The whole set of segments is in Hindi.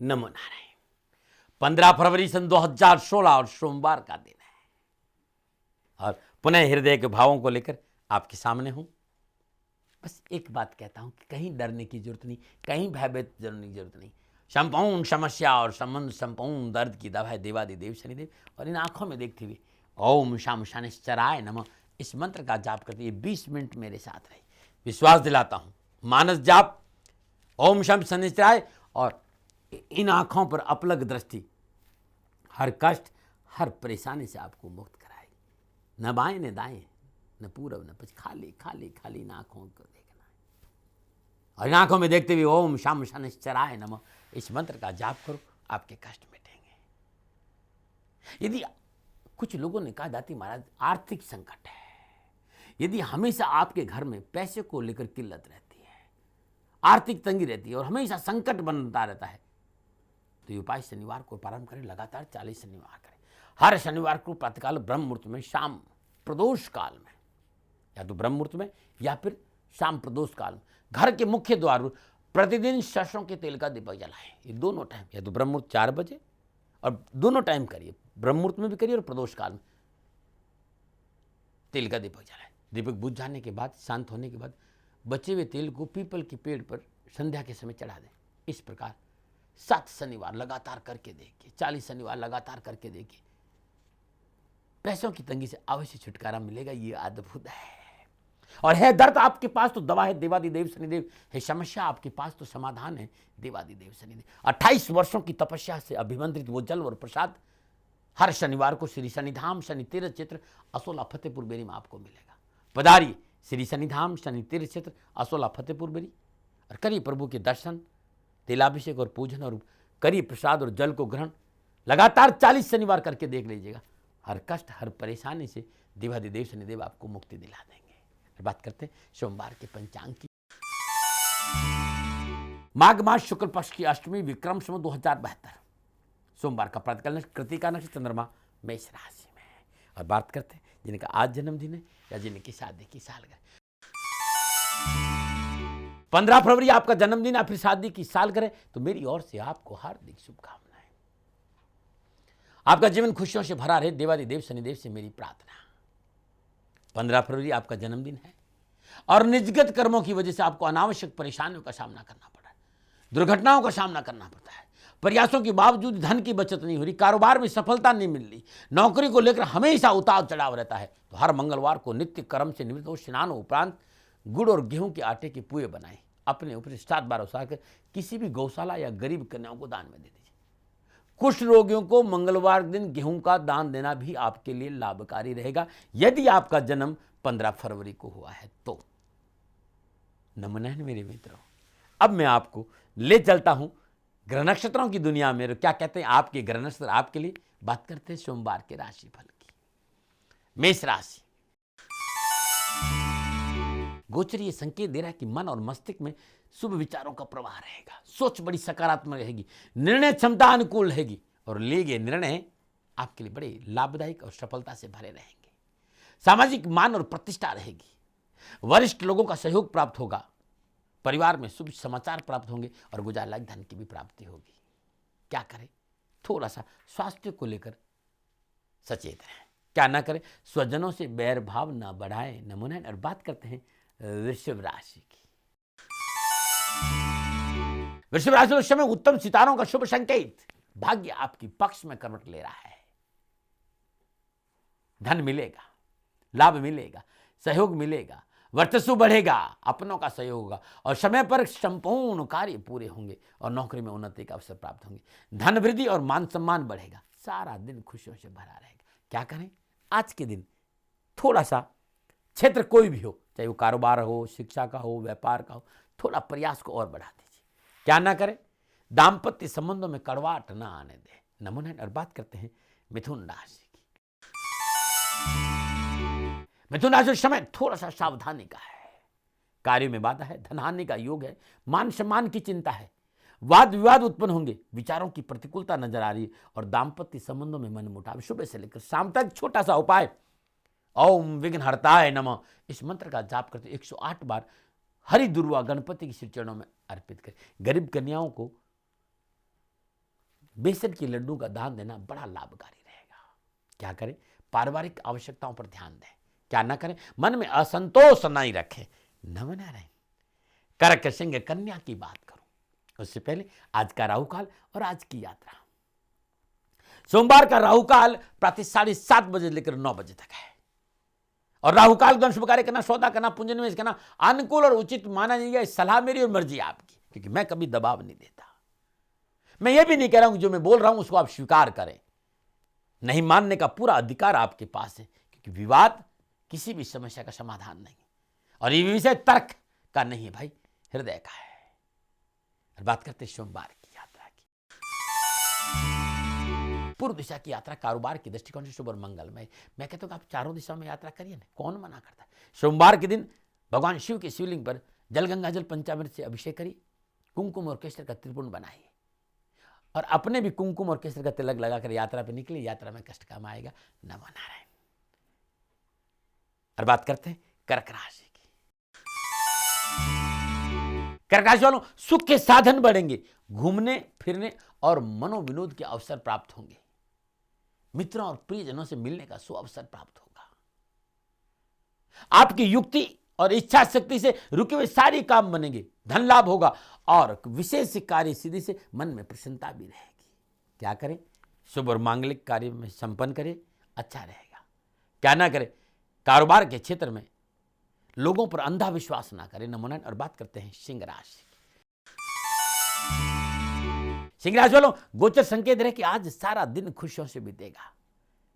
नमो नारायण। 15 फरवरी सन 2016 और सोमवार का दिन है और पुनः हृदय के भावों को लेकर आपके सामने हूं। बस एक बात कहता हूं कि कहीं डरने की जरूरत नहीं, कहीं भयभीत करने की जरूरत नहीं। संपूर्ण समस्या और संबंध संपूर्ण दर्द की दवा है देवादिदेव शनिदेव। और इन आंखों में देखते हुए ओम शाम शनिश्चराय नमः इस मंत्र का जाप करते हुए 20 मिनट मेरे साथ रहे। विश्वास दिलाता हूं मानस जाप ओम शम शनिश्चराय और इन आंखों पर अपलग दृष्टि हर कष्ट हर परेशानी से आपको मुक्त कराएगी। न बाएं न दाएं न पूरब न पश्चिम, खाली खाली खाली इन आंखों को देखना है और इन आंखों में देखते हुए ओम शम शनिश्चराय नमः इस मंत्र का जाप करो, आपके कष्ट मिटेंगे। यदि कुछ लोगों ने कहा जाती महाराज आर्थिक संकट है, यदि हमेशा आपके घर में पैसे को लेकर किल्लत रहती है, आर्थिक तंगी रहती है और हमेशा संकट बनता रहता है, तो ये उपाय शनिवार को प्रारंभ करें। लगातार 40 शनिवार करें। हर शनिवार को प्रातःकाल ब्रह्म मुहूर्त में, शाम प्रदोष काल में, या तो ब्रह्म मुहूर्त में या फिर शाम प्रदोष काल में घर के मुख्य द्वार पर प्रतिदिन सरसों के तेल का दीपक जलाएं। ये दोनों टाइम, या तो ब्रह्म मुहूर्त 4 बजे और दोनों टाइम करिए, ब्रह्म मुहूर्त में भी करिए और प्रदोष काल में तेल का दीपक जलाएं। दीपक बुझ जाने के बाद, शांत होने के बाद बचे हुए तेल को पीपल के पेड़ पर संध्या के समय चढ़ा दें। इस प्रकार 7 शनिवार लगातार करके देखिए, 40 शनिवार लगातार करके देखिए, पैसों की तंगी से अवश्य छुटकारा मिलेगा। ये अद्भुत है। और है दर्द आपके पास तो दवा है देवादिदेव शनिदेव, है समस्या आपके पास तो समाधान है देवादिदेव शनिदेव। 28 वर्षों की तपस्या से अभिमंत्रित वो जल और प्रसाद हर शनिवार को श्री शनिधाम शनि तीर्थ क्षेत्र असोला फतेहपुर बेरी में आपको मिलेगा। पधारिए श्री शनिधाम शनि तीर्थ क्षेत्र असोला फतेहपुर बेरी और करिए प्रभु के दर्शन, तिलाभिषेक और पूजन और करिए प्रसाद और जल को ग्रहण। लगातार 40 शनिवार करके देख लीजिएगा। हर कष्ट हर परेशानी से देवादिदेव शनिदेव आपको मुक्ति दिला देंगे। बात करते हैं सोमवार के पंचांग की। माघ मास शुक्ल पक्ष की अष्टमी विक्रम संवत 2072 सोमवार का प्रातःकाल कृतिका नक्षत्र चंद्रमा मेष राशि में है। और बात करते हैं जिनका आज जन्मदिन है या जिनकी शादी की सालगिरह। 15 फरवरी आपका जन्मदिन या फिर शादी की सालगिरह, तो मेरी ओर से आपको हार्दिक शुभकामनाएं। आपका जीवन खुशियों से भरा रहे, देवादिदेव शनिदेव से मेरी प्रार्थना। 15 फरवरी आपका जन्मदिन है और निजगत कर्मों की वजह से आपको अनावश्यक परेशानियों का सामना करना पड़ा है, दुर्घटनाओं का सामना करना पड़ता है। प्रयासों के बावजूद धन की बचत नहीं हो रही, कारोबार में सफलता नहीं मिल रही, नौकरी को लेकर हमेशा उतार चढ़ाव रहता है, तो हर मंगलवार को नित्य कर्म से निवृत्त हो स्नान उपरांत गुड़ और गेहूं के आटे के पुए बनाएं, अपने ऊपर 7 बार उसाकर किसी भी गौशाला या गरीब कन्याओं को दान में दे दीजिए। कुष्ठ रोगियों को मंगलवार दिन गेहूं का दान देना भी आपके लिए लाभकारी रहेगा, यदि आपका जन्म 15 फरवरी को हुआ है तो। नमन है मेरे मित्रों। अब मैं आपको ले चलता हूं ग्रह नक्षत्रों की दुनिया में। क्या कहते हैं आपके ग्रह नक्षत्र आपके लिए। बात करते हैं सोमवार के राशिफल की। मेष राशि, गोचर ये संकेत दे रहा है कि मन और मस्तिष्क में शुभ विचारों का प्रवाह रहेगा, सोच बड़ी सकारात्मक रहेगी, निर्णय क्षमता अनुकूल रहेगी और लिए गए निर्णय आपके लिए बड़े लाभदायक और सफलता से भरे रहेंगे। सामाजिक मान और प्रतिष्ठा रहेगी, वरिष्ठ लोगों का सहयोग प्राप्त होगा, परिवार में शुभ समाचार प्राप्त होंगे और गुजारा धन की भी प्राप्ति होगी। क्या करें, थोड़ा सा स्वास्थ्य को लेकर सचेत रहें। क्या ना करें, स्वजनों से बैर भाव ना बढ़ाएं। नमूना। और बात करते हैं वृषभ राशि की। वृषभ राशि उस समय उत्तम सितारों का शुभ संकेत, भाग्य आपकी पक्ष में करवट ले रहा है। धन मिलेगा, लाभ मिलेगा, सहयोग मिलेगा, वर्चस्व बढ़ेगा, अपनों का सहयोग होगा और समय पर संपूर्ण कार्य पूरे होंगे और नौकरी में उन्नति का अवसर प्राप्त होंगे। धन वृद्धि और मान सम्मान बढ़ेगा, सारा दिन खुशियों से भरा रहेगा। क्या करें, आज के दिन थोड़ा सा क्षेत्र कोई भी हो, चाहे वो कारोबार हो, शिक्षा का हो, व्यापार का हो, थोड़ा प्रयास को और बढ़ा दीजिए। क्या ना करें, दाम्पत्य संबंधों में कड़वाहट ना आने दें। नमूना। और बात करते हैं मिथुन राशि की। मिथुन राशि समय थोड़ा सा सावधानी का है, कार्य में बाधा है, धनहानि का योग है, मान सम्मान की चिंता है, वाद विवाद उत्पन्न होंगे, विचारों की प्रतिकूलता नजर आ रही है और दाम्पत्य संबंधों में मनमुटाव। सुबह से लेकर शाम तक छोटा सा उपाय ओम विघ्नहर्ताय नमः इस मंत्र का जाप करते 108 बार हरि दुर्वा गणपति की श्री चरणों में अर्पित करें। गरीब कन्याओं को बेसन के लड्डू का दान देना बड़ा लाभकारी रहेगा। क्या करें? पारिवारिक आवश्यकताओं पर ध्यान दें। क्या ना करें? मन में असंतोष नहीं रखें, न बना रहें। कर्क सिंह कन्या की बात करूं उससे पहले आज का राहु काल और आज की यात्रा। सोमवार का राहु काल प्रातः 7:30 बजे लेकर 9 बजे तक है और राहु काल का शुभ कार्य करना, सौदा करना, पूंजी निवेश करना अनुकूल और उचित माना जाएगा। सलाह मेरी और मर्जी आपकी, क्योंकि मैं कभी दबाव नहीं देता। मैं ये भी नहीं कह रहा हूं जो मैं बोल रहा हूं उसको आप स्वीकार करें, नहीं मानने का पूरा अधिकार आपके पास है, क्योंकि विवाद किसी भी समस्या का समाधान नहीं और ये विषय तर्क का नहीं है भाई, हृदय का है। और बात करते सोमवार की यात्रा की। पूर्व दिशा की यात्रा कारोबार की दृष्टिकोण से शुभ और मंगलमय। मैं कहता हूं आप चारों दिशाओं में यात्रा करिए ना, कौन मना करता है। सोमवार के दिन भगवान शिव के शिवलिंग पर जल गंगा जल पंचामृत से अभिषेक करिए, कुमकुम और केसर का त्रिपुंड बनाइए और अपने भी कुमकुम और केसर का तिलक लगाकर यात्रा पर निकले। यात्रा में कष्ट कम आएगा। नमो नारायण। और बात करते हैं कर्क राशि की। कर्क राशि वालों, सुख के साधन बढ़ेंगे, घूमने फिरने और मनोविनोद के अवसर प्राप्त होंगे। मित्रों और प्रियजनों से मिलने का सुअवसर प्राप्त होगा। आपकी युक्ति और इच्छा शक्ति से रुके हुए सारे काम बनेंगे, धन लाभ होगा और विशेष कार्य सिद्धि से मन में प्रसन्नता भी रहेगी। क्या करें? शुभ और मांगलिक कार्य में संपन्न करें, अच्छा रहेगा। क्या ना करें? कारोबार के क्षेत्र में लोगों पर अंधा विश्वास ना करें। नमूना। और बात करते हैं सिंह राशि। सिंह राशि वालों, गोचर संकेत रहे कि आज सारा दिन खुशियों से बीतेगा।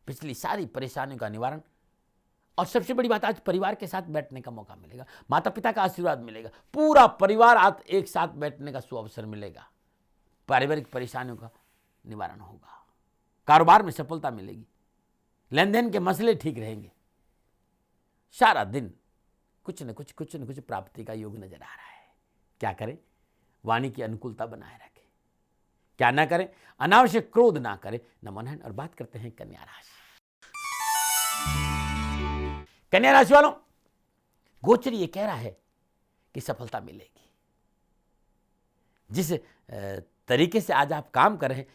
पिछली सारी परेशानियों का निवारण और सबसे बड़ी बात, आज परिवार के साथ बैठने का मौका मिलेगा, माता पिता का आशीर्वाद मिलेगा, पूरा परिवार आज एक साथ बैठने का सुअवसर मिलेगा। पारिवारिक परेशानियों का निवारण होगा। कारोबार में सफलता मिलेगी, लेन देन के मसले ठीक रहेंगे। सारा दिन कुछ न कुछ प्राप्ति का योग नजर आ रहा है। क्या करें? वाणी की अनुकूलता बनाए रखें। क्या ना करें? अनावश्यक क्रोध ना करें। नमन। और बात करते हैं कन्या राशि। कन्या राशि वालों, गोचर ये कह रहा है कि सफलता मिलेगी। जिस तरीके से आज आप काम कर रहे हैं,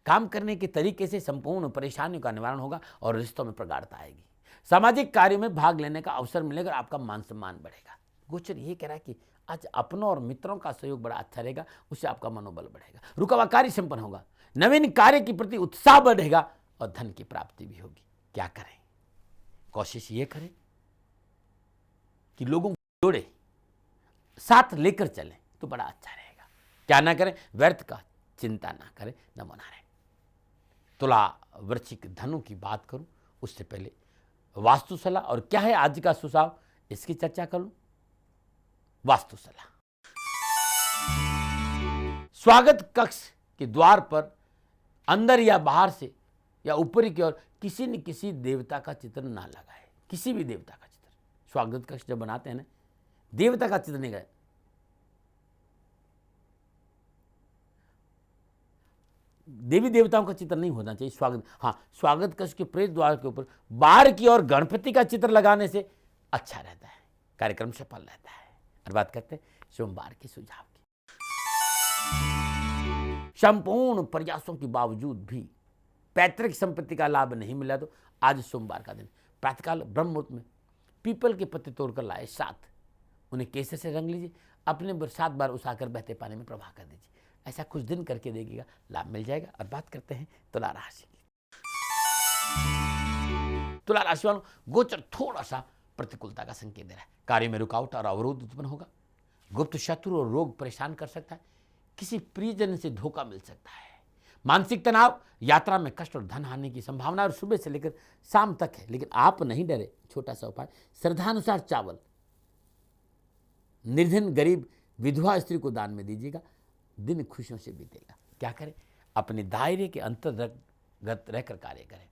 काम करने के तरीके से संपूर्ण परेशानियों का निवारण होगा और रिश्तों में प्रगाढ़ता आएगी। सामाजिक कार्यों में भाग लेने का अवसर मिलेगा और आपका मान सम्मान बढ़ेगा। गोचर ये कह रहा है कि आज अपनों और मित्रों का सहयोग बड़ा अच्छा रहेगा, उससे आपका मनोबल बढ़ेगा। रुका हुआ कार्य संपन्न होगा, नवीन कार्य के प्रति उत्साह बढ़ेगा और धन की प्राप्ति भी होगी। क्या करें? कोशिश ये करें कि लोगों को जोड़े, साथ लेकर चलें तो बड़ा अच्छा रहेगा। क्या ना करें? व्यर्थ का चिंता ना करें। नमो नारायण। तुला वृश्चिक धनु की बात करूं उससे पहले वास्तु सलाह और क्या है आज का सुझाव, इसकी चर्चा करूं। वास्तु सलाह, स्वागत कक्ष के द्वार पर अंदर या बाहर से या ऊपरी की ओर किसी न किसी देवता का चित्र ना लगाए। किसी भी देवता का चित्र, स्वागत कक्ष जब बनाते हैं ना, देवता का चित्र नहीं लगाए। देवी देवताओं का चित्र नहीं होना चाहिए स्वागत। हाँ, स्वागत कक्ष के प्रवेश द्वार के ऊपर बाहर की ओर गणपति का चित्र लगाने से अच्छा रहता है, कार्यक्रम सफल रहता है। और बात करते हैं सोमवार के सुझाव की। संपूर्ण प्रयासों के बावजूद भी पैतृक संपत्ति का लाभ नहीं मिला तो आज सोमवार का दिन प्रातःकाल ब्रह्म मुहूर्त में पीपल के पत्ते तोड़कर लाए 7, उन्हें केसर से रंग लीजिए, अपने 7 बार उसाकर बहते पानी में प्रवाह कर दीजिए। ऐसा कुछ दिन करके देखिएगा, लाभ मिल जाएगा। और बात करते हैं तुला राशि की। तुला राशि वालों, गोचर थोड़ा सा प्रतिकूलता का संकेत दे रहा है। कार्य में रुकावट और अवरोध उत्पन्न होगा। गुप्त शत्रु और रोग परेशान कर सकता है। किसी प्रियजन से धोखा मिल सकता है। मानसिक तनाव, यात्रा में कष्ट और धन हानि की संभावना और सुबह से लेकर शाम तक है, लेकिन आप नहीं डरे। छोटा सा उपाय, श्रद्धानुसार चावल निर्धन गरीब विधवा स्त्री को दान में दीजिएगा, दिन खुशियों से बीतेगा। क्या करें? अपने दायरे के अंतर्गत रहकर कार्य करें,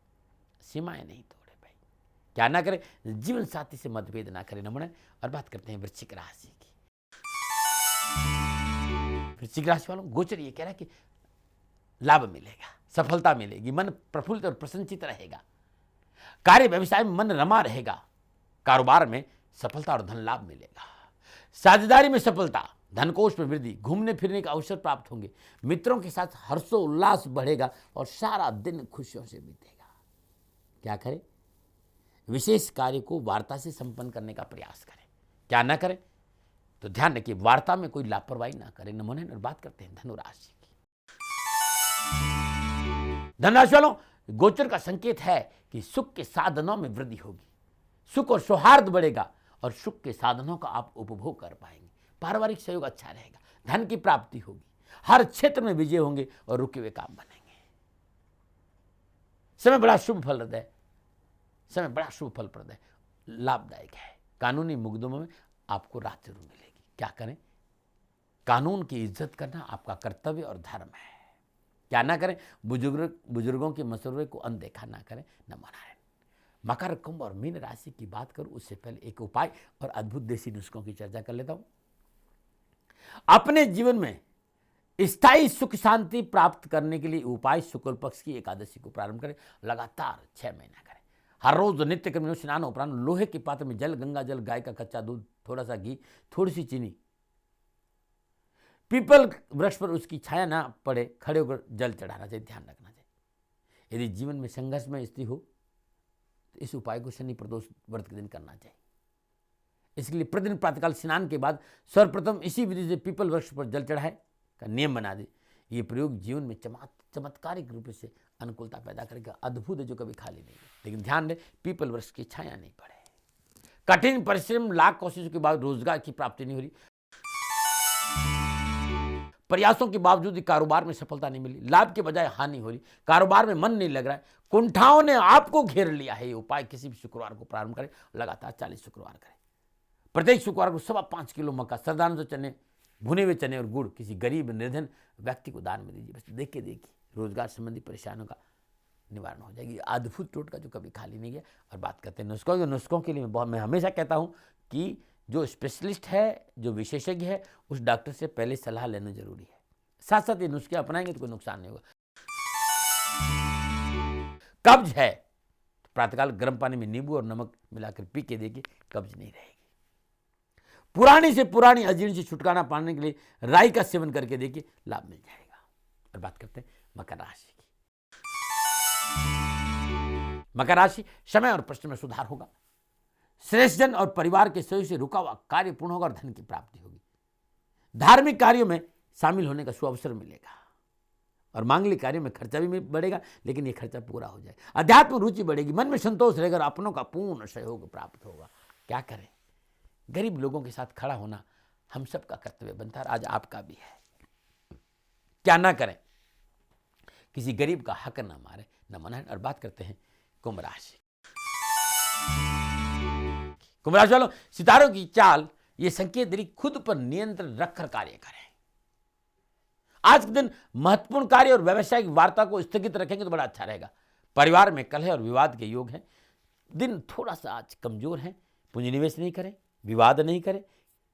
सीमाएं नहीं तोड़े भाई। क्या ना करें? जीवन साथी से मतभेद ना करें। नमूना। और बात करते हैं वृश्चिक राशि की। वृश्चिक राशि वालों, गोचर ये कह रहा है कि लाभ मिलेगा, सफलता मिलेगी, मन प्रफुल्लित और प्रसन्नचित रहेगा। कार्य व्यवसाय में मन रमा रहेगा। कारोबार में सफलता और धन लाभ मिलेगा। साझेदारी में सफलता, धनकोष में वृद्धि, घूमने फिरने का अवसर प्राप्त होंगे, मित्रों के साथ हर्षोल्लास बढ़ेगा और सारा दिन खुशियों से बीतेगा। क्या करें? विशेष कार्य को वार्ता से संपन्न करने का प्रयास करें। क्या ना करें? तो ध्यान रखिए, वार्ता में कोई लापरवाही ना करें। नमूने और बात करते हैं धनुराशि की। धनराशि वालों, गोचर का संकेत है कि सुख के साधनों में वृद्धि होगी, सुख और सौहार्द बढ़ेगा और सुख के साधनों का आप उपभोग कर पाएंगे। पारिवारिक सहयोग अच्छा रहेगा, धन की प्राप्ति होगी, हर क्षेत्र में विजय होंगे और रुके हुए काम बनेंगे। समय बड़ा शुभ फलप्रद है, समय बड़ा शुभ फलप्रद है, लाभदायक है। कानूनी मुकदमों में आपको राहत जरूर मिलेगी। क्या करें? कानून की इज्जत करना आपका कर्तव्य और धर्म है। क्या ना करें? बुजुर्गों के मशवरे को अनदेखा ना करें। नमो नारायण। मकर, कुंभ और मीन राशि की बात करूं उससे पहले एक उपाय और अद्भुत देसी नुस्खों की चर्चा कर लेता हूं। अपने जीवन में स्थायी सुख शांति प्राप्त करने के लिए उपाय शुक्ल पक्ष की एकादशी को प्रारंभ करें, लगातार 6 महीना करें। हर रोज नित्य कर्म स्नान उपरांत लोहे के पात्र में जल, गंगा जल, गाय का कच्चा दूध, थोड़ा सा घी, थोड़ी सी चीनी, पीपल वृक्ष पर उसकी छाया ना पड़े, खड़े होकर जल चढ़ाना चाहिए। ध्यान रखना चाहिए। यदि जीवन में संघर्ष में स्थिति हो तो इस उपाय को शनि प्रदोष व्रत के दिन करना चाहिए। इसके लिए प्रतिदिन प्रातःकाल स्नान के बाद सर्वप्रथम इसी विधि से पीपल वृक्ष पर जल चढ़ाए का नियम बना दे। ये प्रयोग जीवन में चमत्कारिक रूप से अनुकूलता पैदा करेगा। अद्भुत है जो कभी खाली नहीं है, लेकिन ध्यान रहे पीपल वृक्ष की छाया नहीं पड़े। कठिन परिश्रम, लाख कोशिशों के बाद रोजगार की प्राप्ति नहीं हो रही, प्रयासों के बावजूद कारोबार में सफलता नहीं मिली, लाभ के बजाय हानि हो रही, कारोबार में मन नहीं लग रहा है, कुंठाओं ने आपको घेर लिया है। ये उपाय किसी भी शुक्रवार को प्रारंभ करें, लगातार 40 शुक्रवार करें। प्रत्येक शुक्रवार को 5.25 किलो मक्का, श्रद्धालु चने, भुने हुए चने और गुड़ किसी गरीब निर्धन व्यक्ति को दान में दीजिए। बस देखिए रोजगार संबंधी परेशानियों का निवारण हो जाएगी। अद्भुत टोटका जो कभी खाली नहीं गया। और बात करते हैं नुस्खों के लिए मैं हमेशा कहता हूं कि जो स्पेशलिस्ट है, जो विशेषज्ञ है, उस डॉक्टर से पहले सलाह लेना जरूरी है। साथ साथ ये नुस्खे अपनाएंगे तो कोई नुकसान नहीं होगा। कब्ज है तो प्रातःकाल गर्म पानी में नींबू और नमक मिलाकर पी के देखिए, कब्ज नहीं रहेगी। पुरानी से पुरानी अजीर्ण से छुटकारा पाने के लिए राई का सेवन करके देखिए, लाभ मिल जाएगा। और बात करते हैं मकर राशि की। मकर राशि, समय और प्रश्न में सुधार होगा, श्रेष्ठ जन और परिवार के सहयोग से रुका हुआ कार्य पूर्ण होगा और धन की प्राप्ति होगी। धार्मिक कार्यों में शामिल होने का सुअवसर मिलेगा और मांगलिक कार्यों में खर्चा भी बढ़ेगा, लेकिन ये खर्चा पूरा हो जाए। अध्यात्म रुचि बढ़ेगी, मन में संतोष रहेगा, अपनों का पूर्ण सहयोग प्राप्त होगा। क्या करें? गरीब लोगों के साथ खड़ा होना हम सबका कर्तव्य बनता है, आज आपका भी है। क्या ना करें? किसी गरीब का हक ना मारे, न मनाएं। और बात करते हैं कुंभ राशि। कुंभ राशि वालों, सितारों की चाल ये संकेत दे रही, खुद पर नियंत्रण रखकर कार्य करें। आज के दिन महत्वपूर्ण कार्य और व्यावसायिक वार्ता को स्थगित रखेंगे तो बड़ा अच्छा रहेगा। परिवार में कलह और विवाद के योग हैं। दिन थोड़ा सा आज कमजोर है। पूंजी निवेश नहीं करें, विवाद नहीं करें,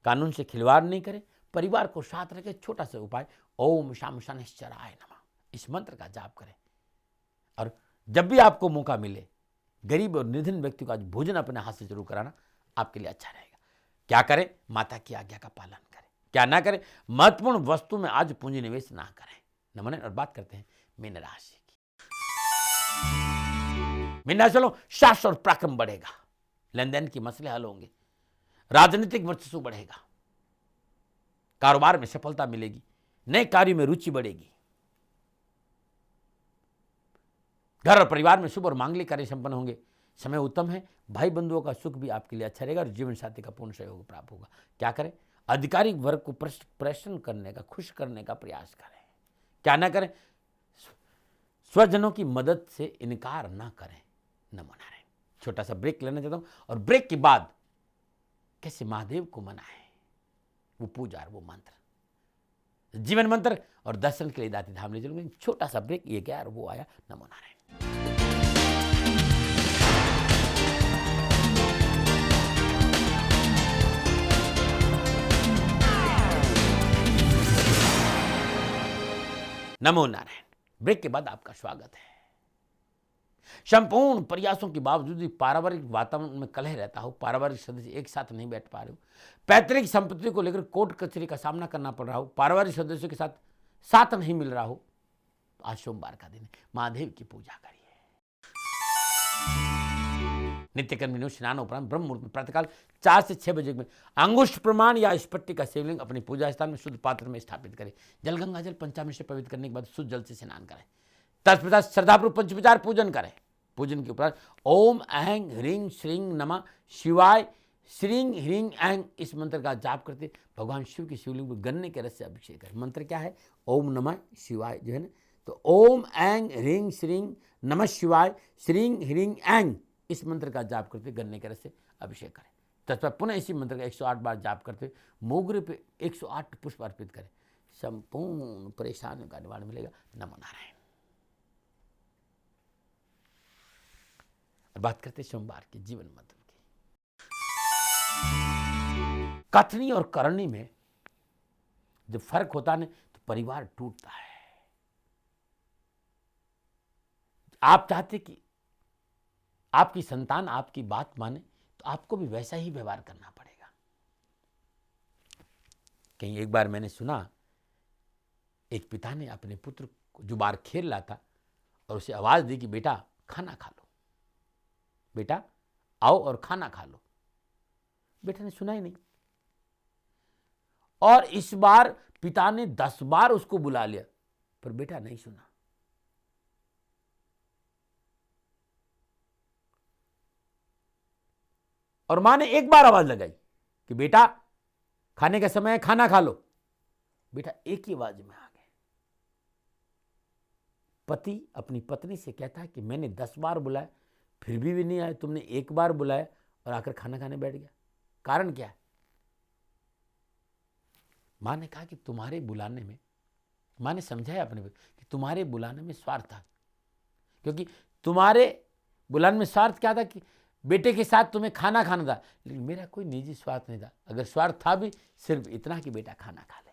कानून से खिलवाड़ नहीं करें, परिवार को साथ रखें। छोटा सा उपाय, ओम शाम शनिश्चराय नमः, इस मंत्र का जाप करें। और जब भी आपको मौका मिले, गरीब और निर्धन व्यक्ति को आज भोजन अपने हाथ से जरूर कराना आपके लिए अच्छा रहेगा। क्या करें? माता की आज्ञा का पालन करें। क्या ना करें? महत्वपूर्ण वस्तु में आज पूंजी निवेश ना करें। नमन। और बात करते हैं मीन राशि की। मीन राशि वालों, साहस और पराक्रम बढ़ेगा, लेन देन के मसले हल होंगे, राजनीतिक वर्चस्व बढ़ेगा, कारोबार में सफलता मिलेगी, नए कार्यों में रुचि बढ़ेगी, घर और परिवार में शुभ और मांगलिक कार्य संपन्न होंगे। समय उत्तम है, भाई बंधुओं का सुख भी आपके लिए अच्छा रहेगा और जीवन साथी का पूर्ण सहयोग प्राप्त होगा। क्या करें? आधिकारिक वर्ग को प्रश्न करने का, खुश करने का प्रयास करें। क्या ना करें? स्वजनों की मदद से इनकार ना करें। नमो नारायण। छोटा सा ब्रेक लेना चाहता हूं और ब्रेक के बाद कैसे महादेव को मनाएं, वो पूजा, वो मंत्र, जीवन मंत्र और दर्शन के लिए दाती धाम ले चलूंगे। छोटा सा ब्रेक, ये गया और वो आया। नमो नारायण। नमो नारायण। ब्रेक के बाद आपका स्वागत है। संपूर्ण प्रयासों के बावजूद भी पारिवारिक वातावरण में कलह रहता हो, पारिवारिक सदस्य एक साथ नहीं बैठ पा रहे हो, पैतृक संपत्ति को लेकर कोर्ट कचहरी का सामना करना पड़ रहा हो, पारिवारिक सदस्यों के साथ साथ नहीं मिल रहा हो, आज सोमवार का दिन है, महादेव की पूजा करिए। नित्यकर्म विनोद स्नान उपरांत ब्रह्म मुहूर्त में प्रातःकाल 4 से 6 बजे में अंगुष्ठ प्रमाण या स्फटिक का शिवलिंग अपनी पूजा स्थान में शुद्ध पात्र में स्थापित करें। जल गंगा जल पंचामृत से पवित्र करने के बाद शुद्ध जल से स्नान करें। तत्पश्चात श्रद्धापूर्वक पंचोपचार पूजन करें। पूजन के उपरांत ओम ऐं ह्रीं श्रीं नमः शिवाय श्रीं ह्रीं ऐं इस मंत्र का जाप करते भगवान शिव की शिवलिंग को गन्ने के रस से अभिषेक करें। मंत्र क्या है? ओम नमः शिवाय जो है ना, तो ओम ऐं ह्रीं श्रीं नमः शिवाय श्रीं ह्रीं ऐं इस मंत्र का जाप करते गन्ने के रस से अभिषेक करें। तत्पश्चात पुनः इसी मंत्र का 108 बार जाप करते मोगरे पे 108 पुष्प अर्पित करें। संपूर्ण परेशानियों का निवारण मिलेगा। नमो नारायण। बात करते सोमवार के जीवन मंत्र की। कथनी और करनी में जब फर्क होता है तो परिवार टूटता है। आप चाहते कि आपकी संतान आपकी बात माने तो आपको भी वैसा ही व्यवहार करना पड़ेगा। कहीं एक बार मैंने सुना, एक पिता ने अपने पुत्र को जो बार खेल रहा था और उसे आवाज दी कि बेटा खाना खा लो, बेटा आओ और खाना खा लो। बेटा ने सुना ही नहीं और इस बार पिता ने 10 बार उसको बुला लिया पर बेटा नहीं सुना। और मां ने एक बार आवाज लगाई कि बेटा खाने का समय है, खाना खा लो। बेटा एक ही आवाज में आ गए। पति अपनी पत्नी से कहता है कि मैंने 10 बार बुलाया फिर भी नहीं आए, तुमने एक बार बुलाया और आकर खाना खाने बैठ गया, कारण क्या है? मां ने कहा कि तुम्हारे बुलाने में, मां ने समझाया अपने कि तुम्हारे बुलाने में स्वार्थ था, क्योंकि तुम्हारे बुलाने में स्वार्थ क्या था कि बेटे के साथ तुम्हें खाना खाना था, लेकिन मेरा कोई निजी स्वार्थ नहीं था। अगर स्वार्थ था भी सिर्फ इतना कि बेटा खाना खा ले।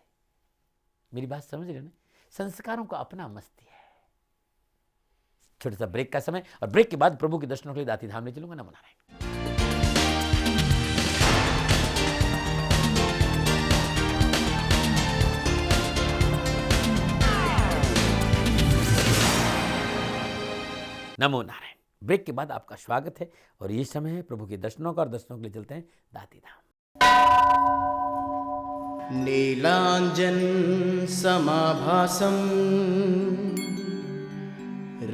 मेरी बात समझ रहे ना? संस्कारों का अपना मस्ती है। छोटा सा ब्रेक का समय और ब्रेक के बाद प्रभु के दर्शनों के लिए दाती धाम ले चलूंगा। नमो नारायण। नमो नारायण। ब्रेक के बाद आपका स्वागत है और ये समय है प्रभु के दर्शनों का, और दर्शनों के लिए चलते हैं दाती धाम। नीलांजन समाभासम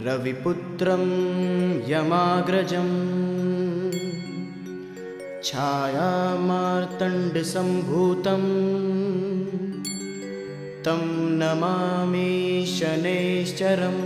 रविपुत्रं यमाग्रजं छायामार्तण्डसम्भूतं तं नमामि शनैश्चरम्।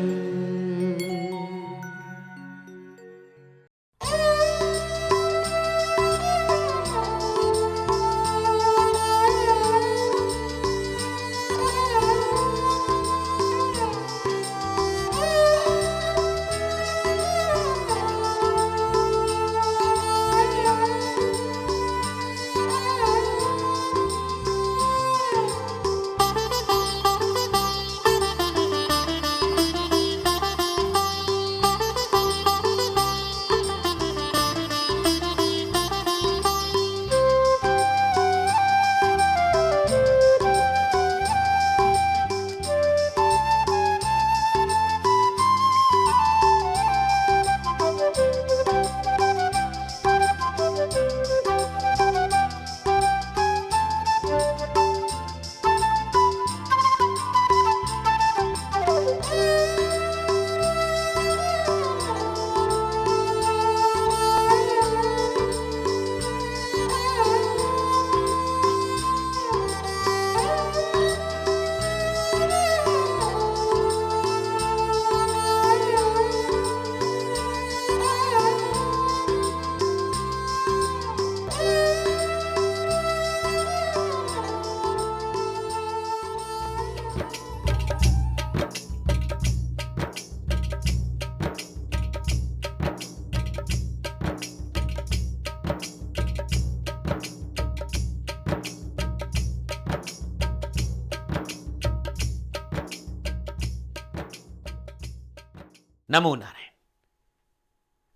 नमो नारायण।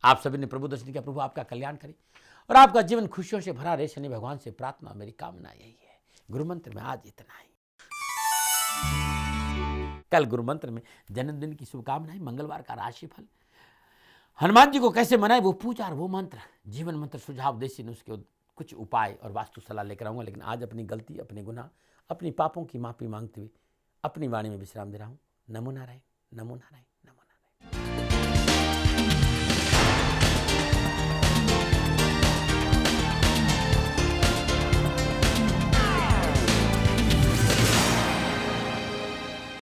आप सभी ने प्रभु दर्शन किया, प्रभु आपका कल्याण करे और आपका जीवन खुशियों से भरा रहे। शनि भगवान से प्रार्थना, मेरी कामना यही है। गुरु मंत्र में आज इतना ही। कल गुरु मंत्र में जन्मदिन की शुभकामनाएं, मंगलवार का राशिफल, हनुमान जी को कैसे मनाए वो पूजा और वो मंत्र, जीवन मंत्र, सुझाव, देसी नुस्खे, कुछ उपाय और वास्तु सलाह लेकर आऊंगा। लेकिन आज अपनी गलती, अपने गुनाह, अपनी पापों की माफी मांगते हुए अपनी वाणी में विश्राम दे रहा हूं। नमो नारायण, नमो नारायण।